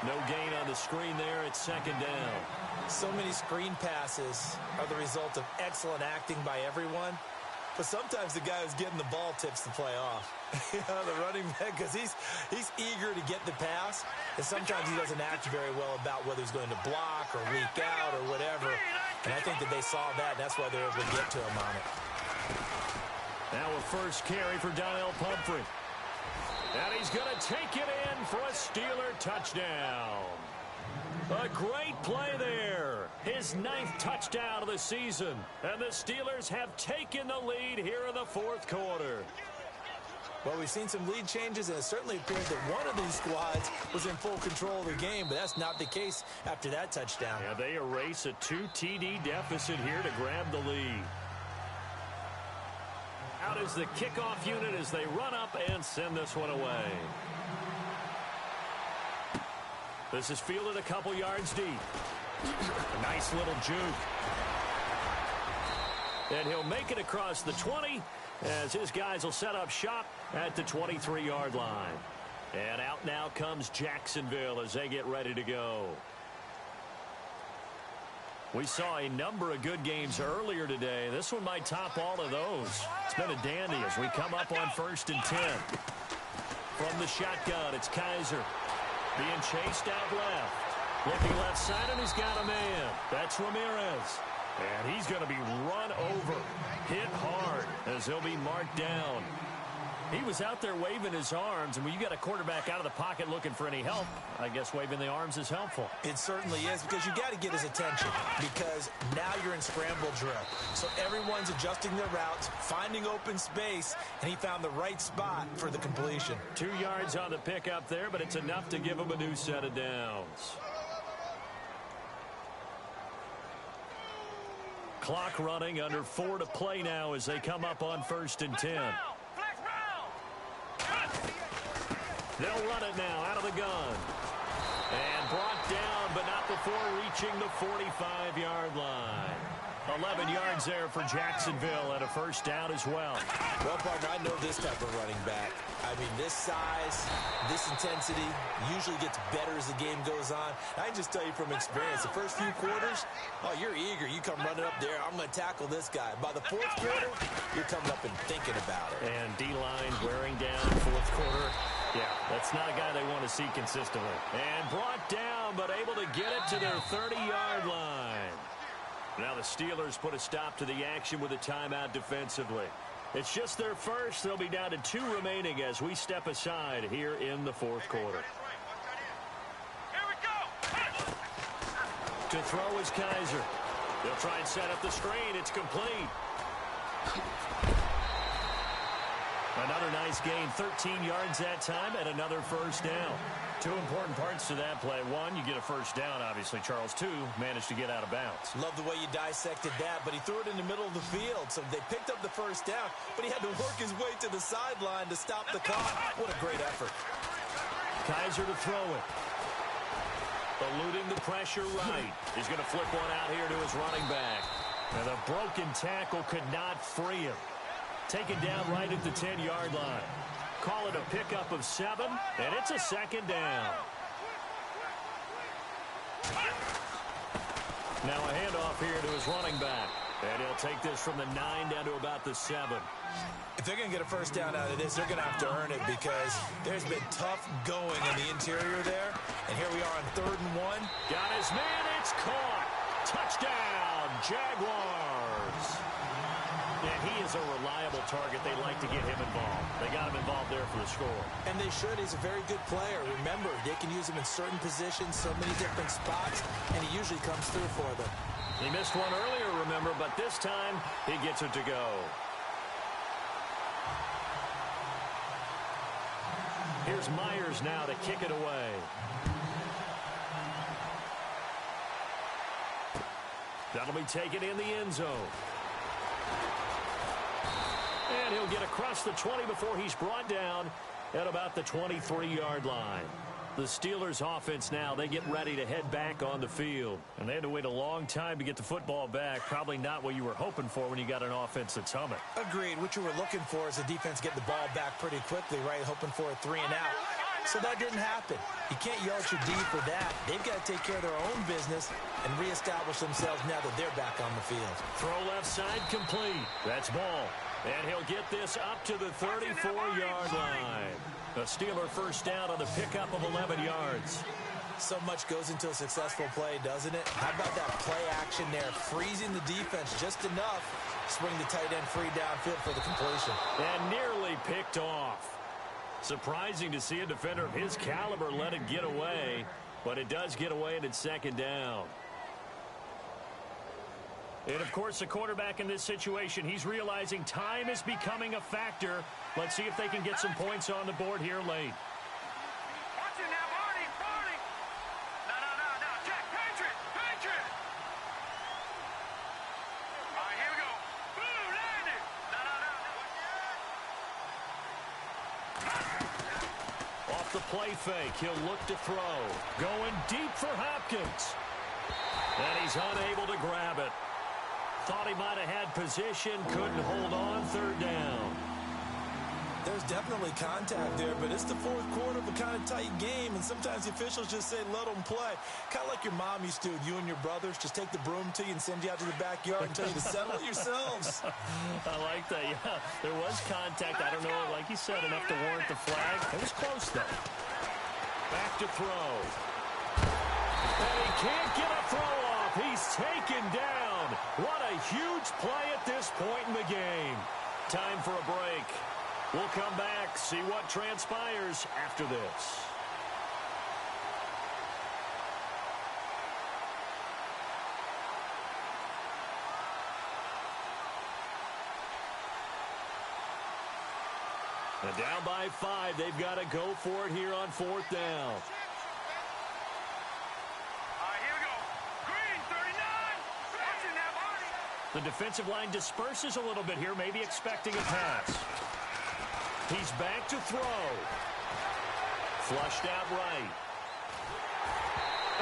No gain on the screen there. It's second down. So many screen passes are the result of excellent acting by everyone. But sometimes the guy who's getting the ball tips the play off. The running back, because he's eager to get the pass. And sometimes he doesn't act very well about whether he's going to block or leak out or whatever. And I think that they saw that, and that's why they were able to get to him on it. Now a first carry for Donnell Pumphrey. And he's going to take it in for a Steeler touchdown. A great play there. His 9th touchdown of the season. And the Steelers have taken the lead here in the 4th quarter. Well, we've seen some lead changes, and it certainly appears that one of these squads was in full control of the game, but that's not the case after that touchdown. Yeah, they erase a 2 TD deficit here to grab the lead. Out is the kickoff unit as they run up and send this one away. This is fielded a couple yards deep. A nice little juke. And he'll make it across the 20 as his guys will set up shop at the 23-yard line. And out now comes Jacksonville as they get ready to go. We saw a number of good games earlier today. This one might top all of those. It's been a dandy as we come up on 1st and 10. From the shotgun, it's Kaiser. Being chased out left. Looking left side, and he's got a man. That's Ramirez. And he's going to be run over. Hit hard as he'll be marked down. He was out there waving his arms, and when you got a quarterback out of the pocket looking for any help, I guess waving the arms is helpful. It certainly is, because you got to get his attention, because now you're in scramble drill. So everyone's adjusting their routes, finding open space, and he found the right spot for the completion. 2 yards on the pickup there, but it's enough to give him a new set of downs. Clock running, under 4 to play now as they come up on 1st and 10. They'll run it now out of the gun. And brought down, but not before reaching the 45-yard line. 11 yards there for Jacksonville and a first down as well. Well, partner, I know this type of running back. I mean, this size, this intensity usually gets better as the game goes on. I can just tell you from experience, the first few quarters, oh, you're eager. You come running up there, I'm going to tackle this guy. By the 4th quarter, you're coming up and thinking about it. And D-line wearing down 4th quarter. Yeah, that's not a guy they want to see consistently. And brought down, but able to get it to their 30-yard line. Now the Steelers put a stop to the action with a timeout defensively. It's just their first. They'll be down to 2 remaining as we step aside here in the 4th quarter. Here we go. To throw is Kaiser. They'll try and set up the screen. It's complete. Another nice gain, 13 yards that time, and another first down. Two important parts to that play. One, you get a first down, obviously, Charles. Two, managed to get out of bounds. Love the way you dissected that, but he threw it in the middle of the field. So they picked up the first down, but he had to work his way to the sideline to stop the clock. What a great effort. Kaiser to throw it. Eluding the pressure right. He's going to flip one out here to his running back. And the broken tackle could not free him. Taken down right at the 10-yard line. Call it a pickup of 7, and it's a second down. Now a handoff here to his running back. And he'll take this from the 9 down to about the 7. If they're going to get a first down out of this, they're going to have to earn it because there's been tough going in the interior there. And here we are on 3rd and 1. Got his man. It's caught. Touchdown, Jaguars. And he is a reliable target. They like to get him involved. They got him involved there for the score. And they should. He's a very good player. Remember, they can use him in certain positions, so many different spots, and he usually comes through for them. He missed one earlier, remember, but this time he gets it to go. Here's Myers now to kick it away. That'll be taken in the end zone. And he'll get across the 20 before he's brought down at about the 23-yard line. The Steelers offense now, they get ready to head back on the field. And they had to wait a long time to get the football back. Probably not what you were hoping for when you got an offense that's humming. Agreed. What you were looking for is the defense get the ball back pretty quickly, right? Hoping for a 3 and out. So that didn't happen. You can't yell at your D for that. They've got to take care of their own business and reestablish themselves now that they're back on the field. Throw left side complete. That's ball. And he'll get this up to the 34-yard line. A Steeler first down on the pickup of 11 yards. So much goes into a successful play, doesn't it? How about that play action there? Freezing the defense just enough. Swing the tight end free downfield for the completion. And nearly picked off. Surprising to see a defender of his caliber let it get away. But it does get away and it's second down. And, of course, the quarterback in this situation, he's realizing time is becoming a factor. Let's see if they can get some points on the board here late. Watch it now, Barney, Barney. No, Jack, Patriot. All right, here we go. Boom, landed. No. Off the play fake, he'll look to throw. Going deep for Hopkins. And he's unable to grab it. Thought he might have had position, couldn't hold on, 3rd down. There's definitely contact there, but it's the 4th quarter of a kind of tight game, and sometimes the officials just say, let them play. Kind of like your mom used to, you and your brothers, just take the broom to you and send you out to the backyard and tell you to settle it yourselves. I like that, yeah. There was contact. I don't know, like you said, enough to warrant the flag. It was close, though. Back to throw. And he can't get a throw off. He's taken down. What a huge play at this point in the game. Time for a break. We'll come back, see what transpires after this. And down by 5, they've got to go for it here on 4th down. The defensive line disperses a little bit here, maybe expecting a pass. He's back to throw. Flushed out right.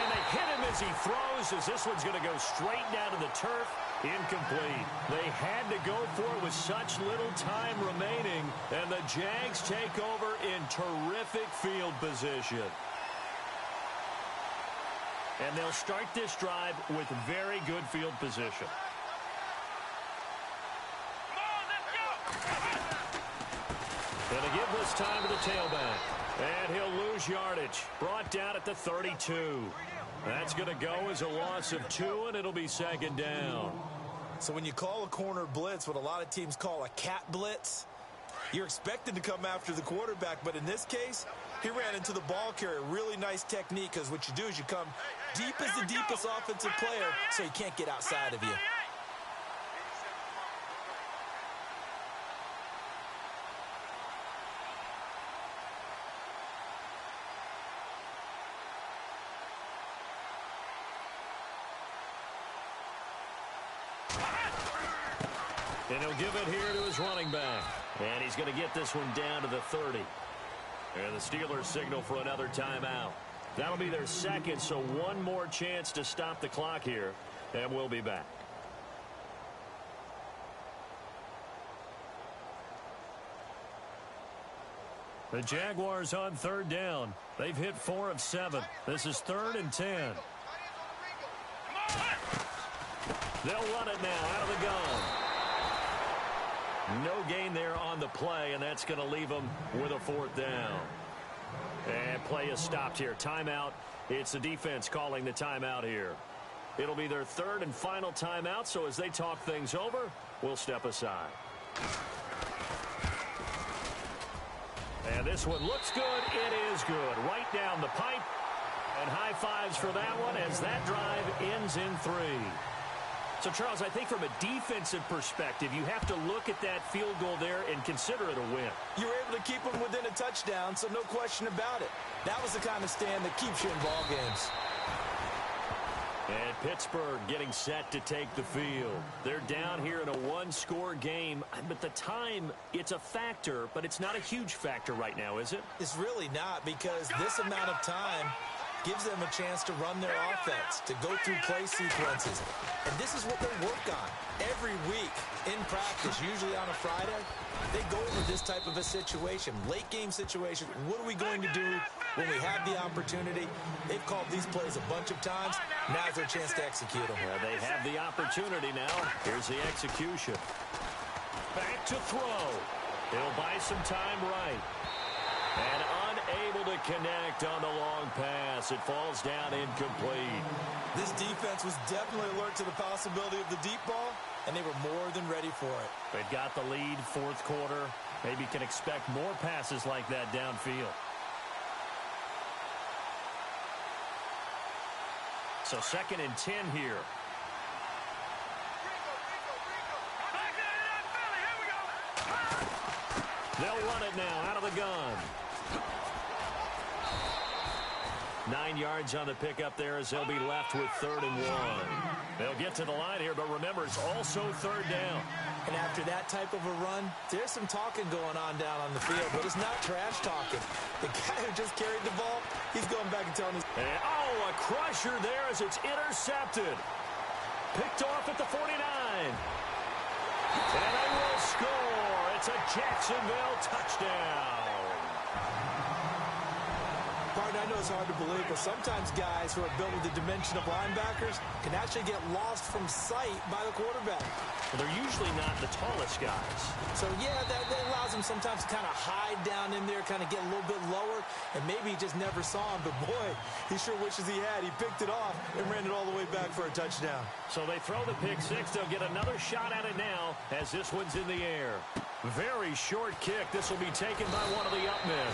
And they hit him as he throws, as this one's going to go straight down to the turf. Incomplete. They had to go for it with such little time remaining, and the Jags take over in terrific field position. And they'll start this drive with very good field position. Going to give this time to the tailback. And he'll lose yardage. Brought down at the 32. That's going to go as a loss of 2, and it'll be second down. So when you call a corner blitz, what a lot of teams call a cat blitz, you're expected to come after the quarterback. But in this case, he ran into the ball carrier. Really nice technique, because what you do is you come deep as the deepest offensive player, so he can't get outside of you. And he'll give it here to his running back. And he's going to get this one down to the 30. And the Steelers signal for another timeout. That'll be their second, so one more chance to stop the clock here. And we'll be back. The Jaguars on third down. They've hit 4 of 7. This is 3rd and 10. They'll run it now out of the gun. No gain there on the play, and that's going to leave them with a 4th down. And play is stopped here. Timeout. It's the defense calling the timeout here. It'll be their 3rd and final timeout, so as they talk things over, we'll step aside. And this one looks good. It is good. Right down the pipe. And high fives for that one as that drive ends in 3. So, Charles, I think from a defensive perspective, you have to look at that field goal there and consider it a win. You were able to keep them within a touchdown, so no question about it. That was the kind of stand that keeps you in ball games. And Pittsburgh getting set to take the field. They're down here in a one-score game. But the time, it's a factor, but it's not a huge factor right now, is it? It's really not, because this amount of time gives them a chance to run their offense, to go through play sequences. And this is what they work on every week in practice, usually on a Friday. They go over this type of a situation, late game situation. What are we going to do when we have the opportunity? They've called these plays a bunch of times. Now's their chance to execute them. Well, they have the opportunity now. Here's the execution. Back to throw. He'll buy some time right. And unable to connect on the long pass. It falls down incomplete. This defense was definitely alert to the possibility of the deep ball, and they were more than ready for it. They've got the lead, 4th quarter. Maybe can expect more passes like that downfield. So 2nd and 10 here. They'll run it now out of the gun. 9 yards on the pickup there as they'll be left with 3rd and 1. They'll get to the line here, but remember, it's also 3rd down. And after that type of a run, there's some talking going on down on the field, but it's not trash talking. The guy who just carried the ball, he's going back and telling his... And, oh, a crusher there as it's intercepted. Picked off at the 49. And they will score. It's a Jacksonville touchdown. Partner, I know it's hard to believe, but sometimes guys who are built with the dimension of linebackers can actually get lost from sight by the quarterback. Well, they're usually not the tallest guys. So, yeah, that allows him sometimes to kind of hide down in there, kind of get a little bit lower, and maybe he just never saw him. But, boy, he sure wishes he had. He picked it off and ran it all the way back for a touchdown. So they throw the pick six. They'll get another shot at it now as this one's in the air. Very short kick. This will be taken by one of the up men.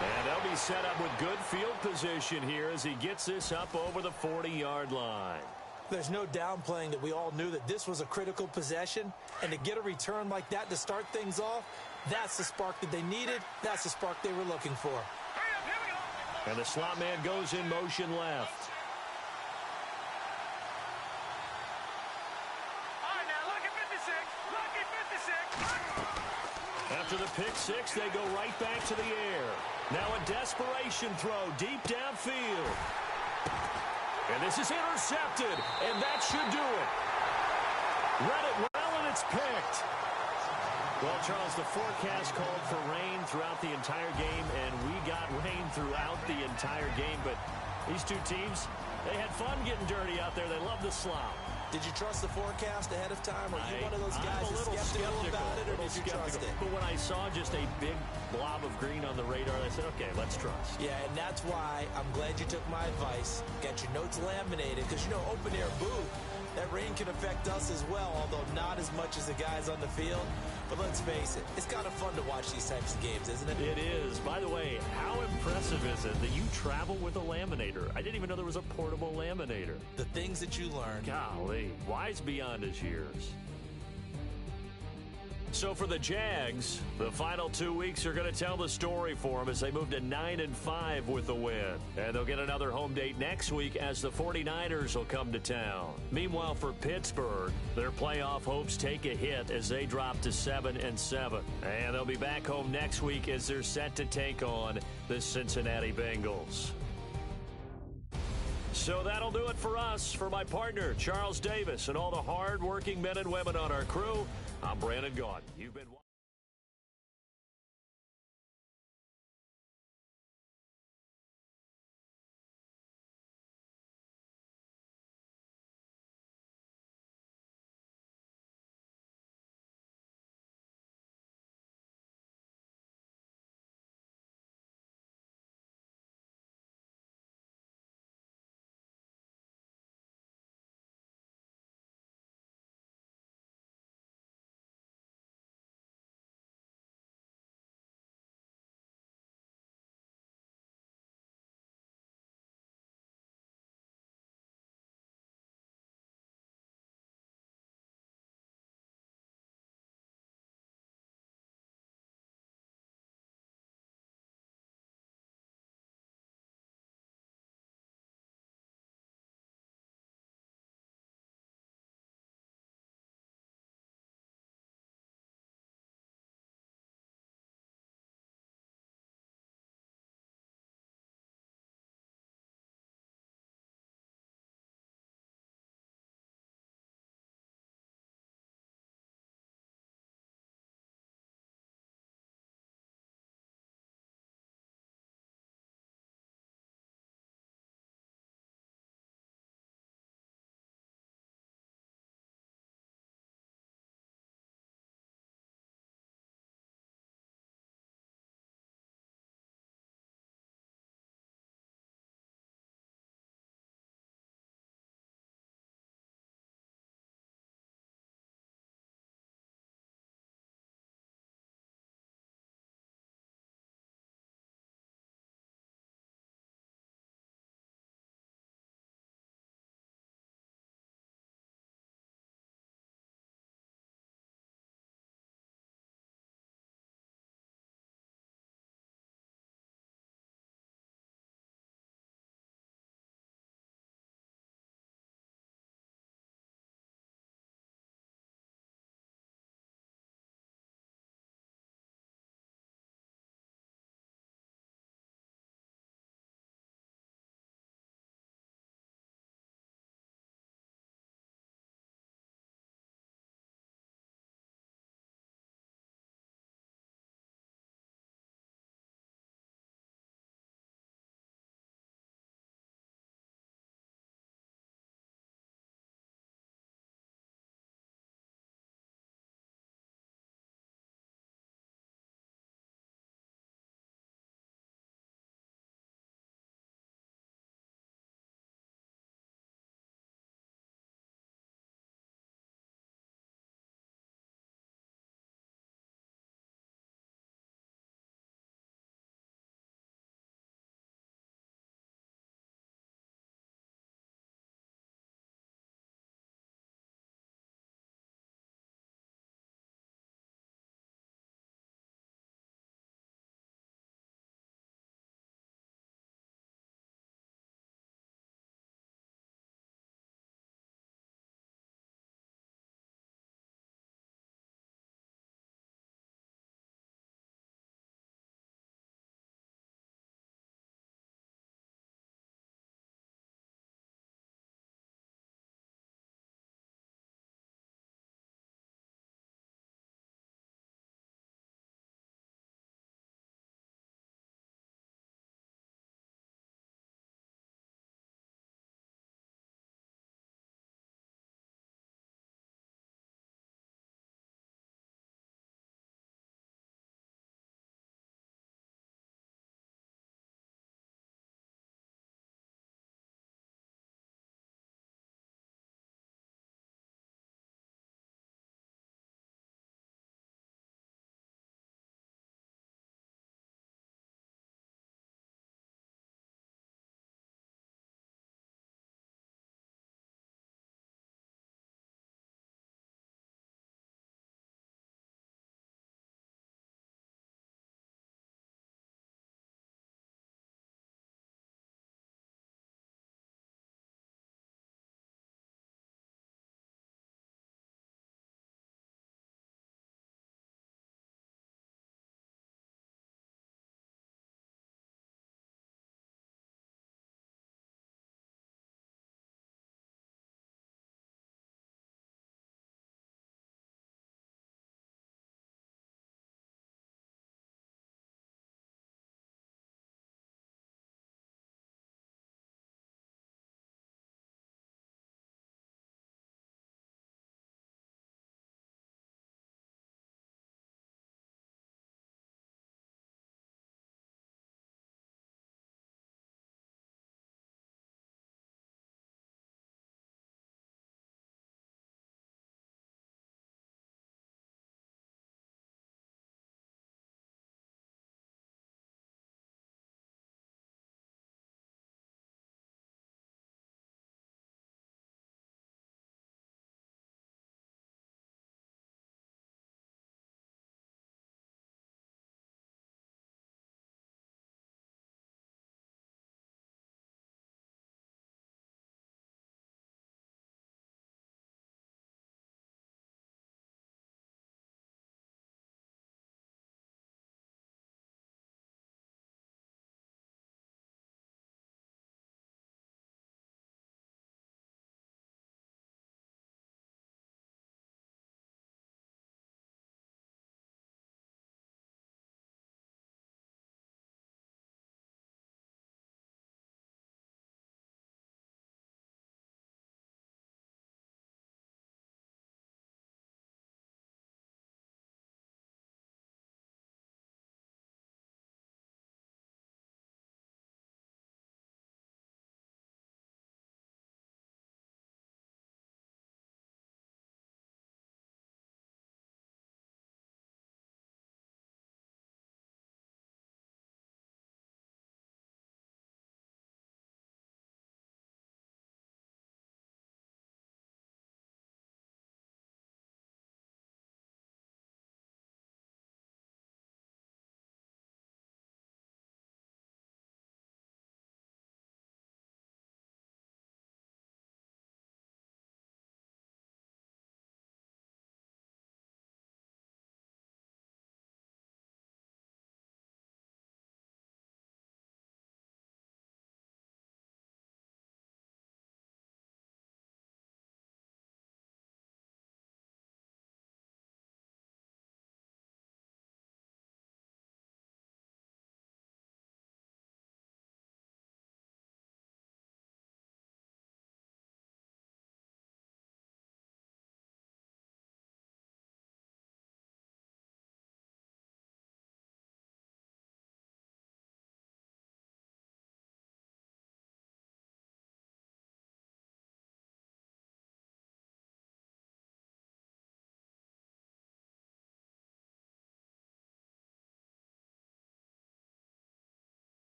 And they'll be set up with good field position here as he gets this up over the 40-yard line. There's no downplaying that we all knew that this was a critical possession. And to get a return like that to start things off, that's the spark that they needed. That's the spark they were looking for. And the slot man goes in motion left. All right, now look at 56. Look at 56. After the pick six, they go right back to the air. Now a desperation throw deep downfield. And this is intercepted, and that should do it. Read it well, and it's picked. Well, Charles, the forecast called for rain throughout the entire game, and we got rain throughout the entire game. But these two teams, they had fun getting dirty out there. They love the slop. Did you trust the forecast ahead of time? Are you one of those guys I'm a little that's skeptical about it, or did you trust it? But when I saw just a big blob of green on the radar, I said, okay, let's trust. Yeah, and that's why I'm glad you took my advice. Get your notes laminated, because, you know, open air booth, that rain can affect us as well, although not as much as the guys on the field. But let's face it, it's kind of fun to watch these types of games, isn't it? It is. By the way, how impressive is it that you travel with a laminator? I didn't even know there was a portable laminator. The things that you learn. Golly, wise beyond his years. So for the Jags, the final 2 weeks are going to tell the story for them as they move to 9-5 with the win. And they'll get another home date next week as the 49ers will come to town. Meanwhile, for Pittsburgh, their playoff hopes take a hit as they drop to 7-7. And they'll be back home next week as they're set to take on the Cincinnati Bengals. So that'll do it for us. For my partner, Charles Davis, and all the hard-working men and women on our crew, I'm Brandon Gaudin. You've been